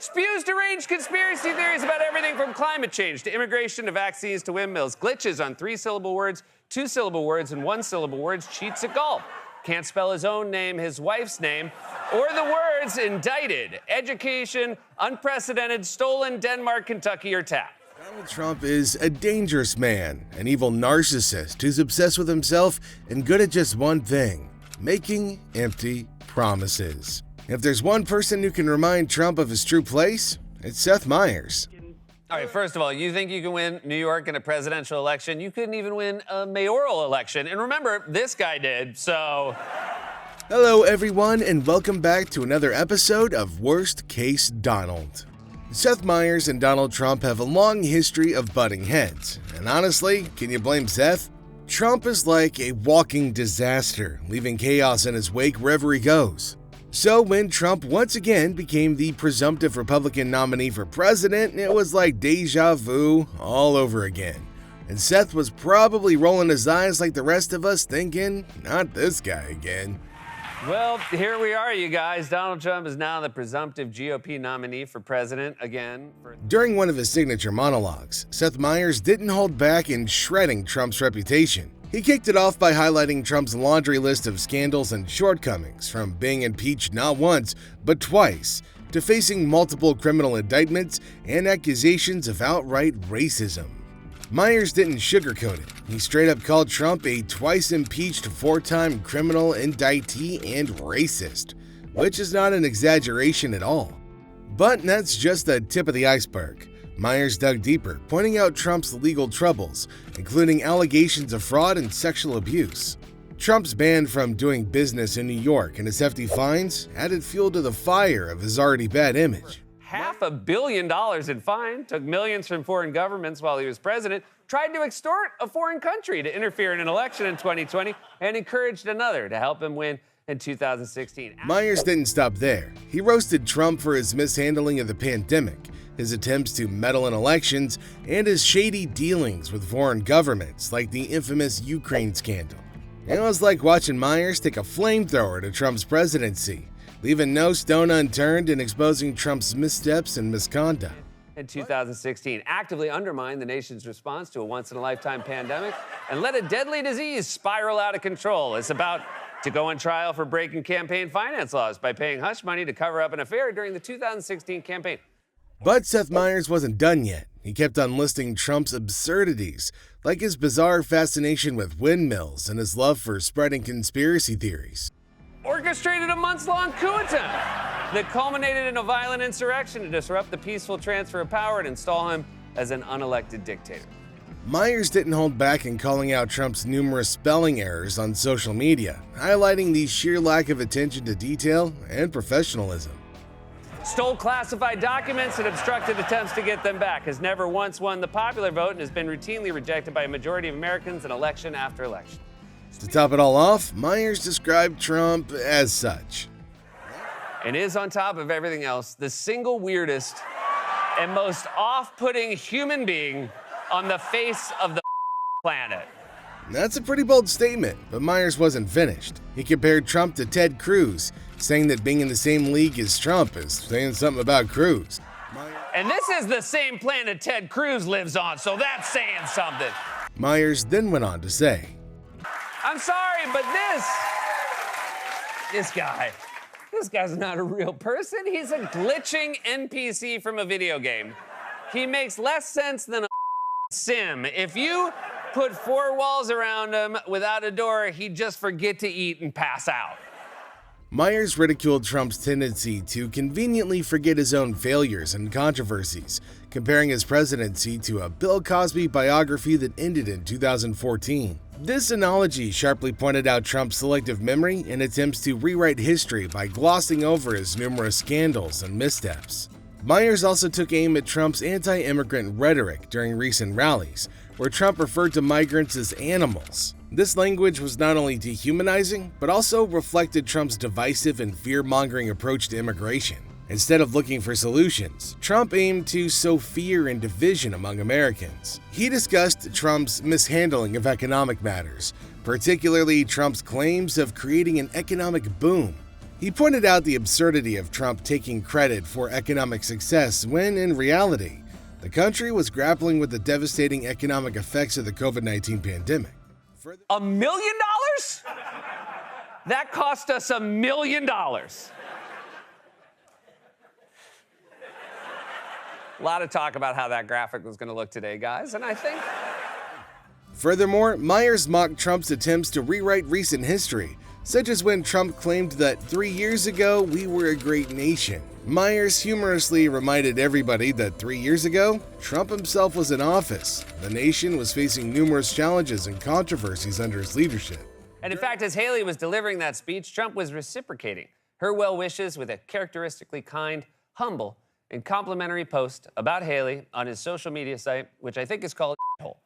spews deranged conspiracy theories about everything from climate change to immigration to vaccines to windmills, glitches on 3-syllable words, 2-syllable words, and 1-syllable words, cheats at golf, can't spell his own name, his wife's name, or the words indicted, education, unprecedented, stolen, Denmark, Kentucky, or tap. Donald Trump is a dangerous man, an evil narcissist who's obsessed with himself and good at just one thing: making empty promises. If there's one person who can remind Trump of his true place, it's Seth Meyers. All right, first of all, you think you can win New York in a presidential election? You couldn't even win a mayoral election. And remember, this guy did, so... Hello, everyone, and welcome back to another episode of Worst Case Donald. Seth Meyers and Donald Trump have a long history of butting heads. And honestly, can you blame Seth? Trump is like a walking disaster, leaving chaos in his wake wherever he goes. So when Trump once again became the presumptive Republican nominee for president, it was like déjà vu all over again. And Seth was probably rolling his eyes like the rest of us, thinking, not this guy again. Well, here we are, you guys. Donald Trump is now the presumptive GOP nominee for president again. During one of his signature monologues, Seth Meyers didn't hold back in shredding Trump's reputation. He kicked it off by highlighting Trump's laundry list of scandals and shortcomings, from being impeached not once, but twice, to facing multiple criminal indictments and accusations of outright racism. Meyers didn't sugarcoat it. He straight up called Trump a twice-impeached 4-time criminal indictee and racist, which is not an exaggeration at all. But that's just the tip of the iceberg. Meyers dug deeper, pointing out Trump's legal troubles, including allegations of fraud and sexual abuse. Trump's ban from doing business in New York and his hefty fines added fuel to the fire of his already bad image. $500 million in fine, took millions from foreign governments while he was president, tried to extort a foreign country to interfere in an election in 2020, and encouraged another to help him win in 2016. Meyers didn't stop there. He roasted Trump for his mishandling of the pandemic, his attempts to meddle in elections, and his shady dealings with foreign governments, like the infamous Ukraine scandal. It was like watching Meyers take a flamethrower to Trump's presidency, leaving no stone unturned in exposing Trump's missteps and misconduct. In 2016, actively undermined the nation's response to a once-in-a-lifetime pandemic and let a deadly disease spiral out of control. It's about to go on trial for breaking campaign finance laws by paying hush money to cover up an affair during the 2016 campaign. But Seth Meyers wasn't done yet. He kept on listing Trump's absurdities, like his bizarre fascination with windmills and his love for spreading conspiracy theories. Orchestrated a months-long coup attempt that culminated in a violent insurrection to disrupt the peaceful transfer of power and install him as an unelected dictator. Meyers didn't hold back in calling out Trump's numerous spelling errors on social media, highlighting the sheer lack of attention to detail and professionalism. Stole classified documents and obstructed attempts to get them back, has never once won the popular vote, and has been routinely rejected by a majority of Americans in election after election. To top it all off, Meyers described Trump as such. And is, on top of everything else, the single weirdest and most off-putting human being on the face of the planet. That's a pretty bold statement, but Meyers wasn't finished. He compared Trump to Ted Cruz, saying that being in the same league as Trump is saying something about Cruz. And this is the same planet Ted Cruz lives on, so that's saying something. Meyers then went on to say, I'm sorry, but this guy's not a real person. He's a glitching NPC from a video game. He makes less sense than a sim. If you put 4 walls around him without a door, he'd just forget to eat and pass out. Meyers ridiculed Trump's tendency to conveniently forget his own failures and controversies, comparing his presidency to a Bill Cosby biography that ended in 2014. This analogy sharply pointed out Trump's selective memory and attempts to rewrite history by glossing over his numerous scandals and missteps. Meyers also took aim at Trump's anti-immigrant rhetoric during recent rallies, where Trump referred to migrants as animals. This language was not only dehumanizing, but also reflected Trump's divisive and fear-mongering approach to immigration. Instead of looking for solutions, Trump aimed to sow fear and division among Americans. He discussed Trump's mishandling of economic matters, particularly Trump's claims of creating an economic boom. He pointed out the absurdity of Trump taking credit for economic success when, in reality, the country was grappling with the devastating economic effects of the COVID-19 pandemic. $1 million? That cost us $1 million. A lot of talk about how that graphic was going to look today, guys, and I think... Furthermore, Meyers mocked Trump's attempts to rewrite recent history, such as when Trump claimed that 3 years ago we were a great nation. Meyers humorously reminded everybody that 3 years ago, Trump himself was in office. The nation was facing numerous challenges and controversies under his leadership. And in fact, as Haley was delivering that speech, Trump was reciprocating her well wishes with a characteristically kind, humble, and complimentary post about Haley on his social media site, which I think is called hole.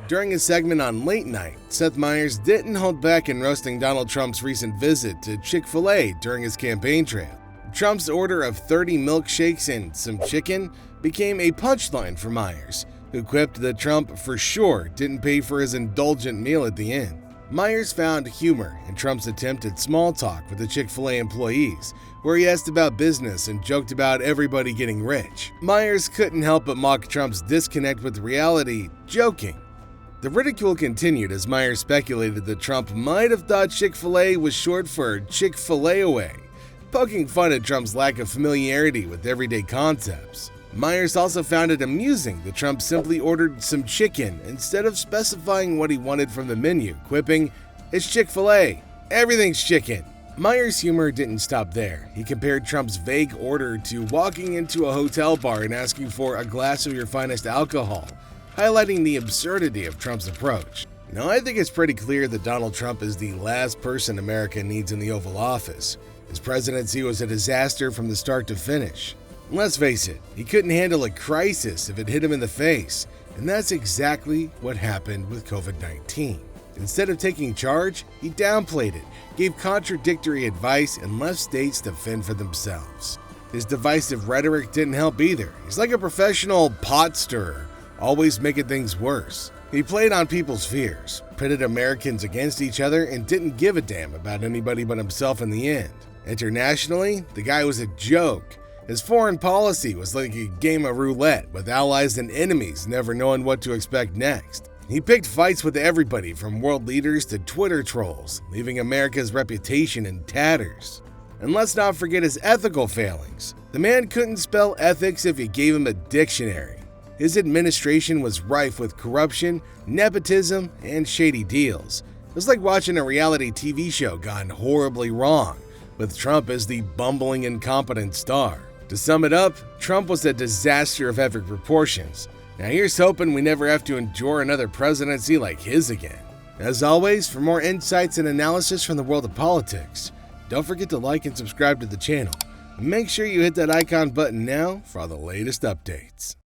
During his segment on Late Night, Seth Meyers didn't hold back in roasting Donald Trump's recent visit to Chick-fil-A during his campaign trail. Trump's order of 30 milkshakes and some chicken became a punchline for Meyers, who quipped that Trump for sure didn't pay for his indulgent meal at the end. Meyers found humor in Trump's attempt at small talk with the Chick-fil-A employees, where he asked about business and joked about everybody getting rich. Meyers couldn't help but mock Trump's disconnect with reality, joking. The ridicule continued as Meyers speculated that Trump might have thought Chick-fil-A was short for Chick-fil-A-away, poking fun at Trump's lack of familiarity with everyday concepts. Meyers also found it amusing that Trump simply ordered some chicken instead of specifying what he wanted from the menu, quipping, "It's Chick-fil-A, everything's chicken." Meyers' humor didn't stop there. He compared Trump's vague order to walking into a hotel bar and asking for a glass of your finest alcohol, highlighting the absurdity of Trump's approach. Now, I think it's pretty clear that Donald Trump is the last person America needs in the Oval Office. His presidency was a disaster from the start to finish. Let's face it, he couldn't handle a crisis if it hit him in the face, and that's exactly what happened with COVID-19. Instead of taking charge, he downplayed it, gave contradictory advice, and left states to fend for themselves. His divisive rhetoric didn't help either. He's like a professional pot stirrer, always making things worse. He played on people's fears, pitted Americans against each other, and didn't give a damn about anybody but himself in the end. Internationally, the guy was a joke. His foreign policy was like a game of roulette, with allies and enemies never knowing what to expect next. He picked fights with everybody from world leaders to Twitter trolls, leaving America's reputation in tatters. And let's not forget his ethical failings. The man couldn't spell ethics if you gave him a dictionary. His administration was rife with corruption, nepotism, and shady deals. It was like watching a reality TV show gone horribly wrong, with Trump as the bumbling, incompetent star. To sum it up, Trump was a disaster of epic proportions. Now here's hoping we never have to endure another presidency like his again. As always, for more insights and analysis from the world of politics, don't forget to like and subscribe to the channel. And make sure you hit that icon button now for all the latest updates.